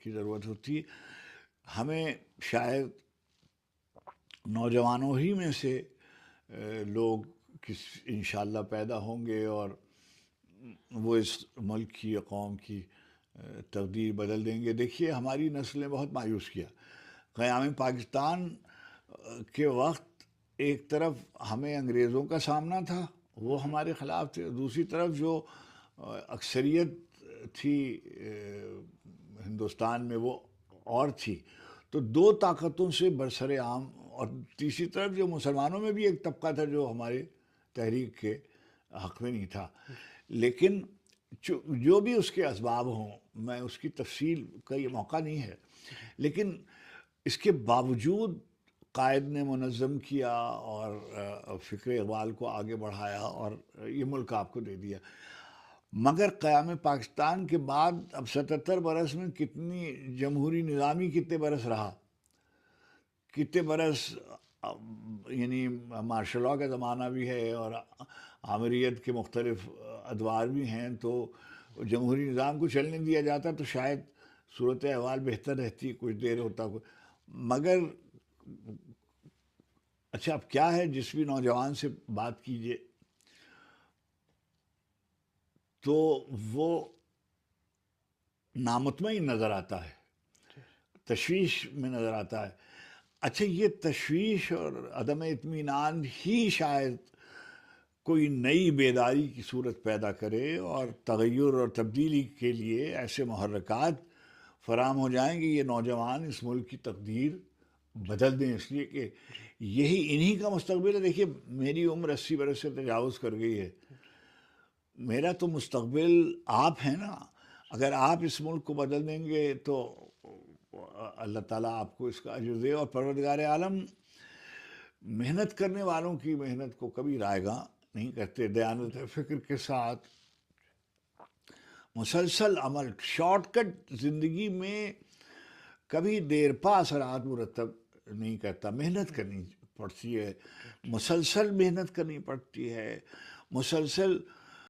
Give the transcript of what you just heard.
کی ضرورت ہوتی ہے. ہمیں شاید نوجوانوں ہی میں سے لوگ انشاءاللہ پیدا ہوں گے اور وہ اس ملک کی یا قوم کی تقدیر بدل دیں گے. دیکھیے ہماری نسل نے بہت مایوس کیا. قیام پاکستان کے وقت ایک طرف ہمیں انگریزوں کا سامنا تھا، وہ ہمارے خلاف تھے، دوسری طرف جو اکثریت تھی ہندوستان میں وہ اور تھی. تو دو طاقتوں سے برسر عام، اور تیسری طرف جو مسلمانوں میں بھی ایک طبقہ تھا جو ہمارے تحریک کے حق میں نہیں تھا. لیکن جو بھی اس کے اسباب ہوں، میں اس کی تفصیل کا یہ موقع نہیں ہے، لیکن اس کے باوجود قائد نے منظم کیا اور فکر اقبال کو آگے بڑھایا اور یہ ملک آپ کو دے دیا. مگر قیام پاکستان کے بعد اب 77 برس میں کتنی جمہوری نظامی کتنے برس رہا، کتنے برس یعنی مارشل لاء کا زمانہ بھی ہے اور آمریت کے مختلف ادوار بھی ہیں. تو جمہوری نظام کو چلنے دیا جاتا تو شاید صورت احوال بہتر رہتی، کچھ دیر ہوتا. مگر اچھا اب کیا ہے، جس بھی نوجوان سے بات کیجئے تو وہ نامطمئن نظر آتا ہے، تشویش میں نظر آتا ہے. اچھا یہ تشویش اور عدم اطمینان ہی شاید کوئی نئی بیداری کی صورت پیدا کرے اور تغیر اور تبدیلی کے لیے ایسے محرکات فراہم ہو جائیں کہ یہ نوجوان اس ملک کی تقدیر بدل دیں، اس لیے کہ یہی انہی کا مستقبل ہے. دیکھیے میری عمر 80 برس سے تجاوز کر گئی ہے، میرا تو مستقبل آپ ہیں نا. اگر آپ اس ملک کو بدل دیں گے تو اللہ تعالیٰ آپ کو اس کا اجر دے. اور پروردگار عالم محنت کرنے والوں کی محنت کو کبھی رائگاں نہیں کرتے. دیانت فکر کے ساتھ مسلسل عمل، شارٹ کٹ زندگی میں کبھی دیر پا اثرات مرتب نہیں کرتا. محنت کرنی پڑتی ہے، مسلسل محنت کرنی پڑتی ہے، مسلسل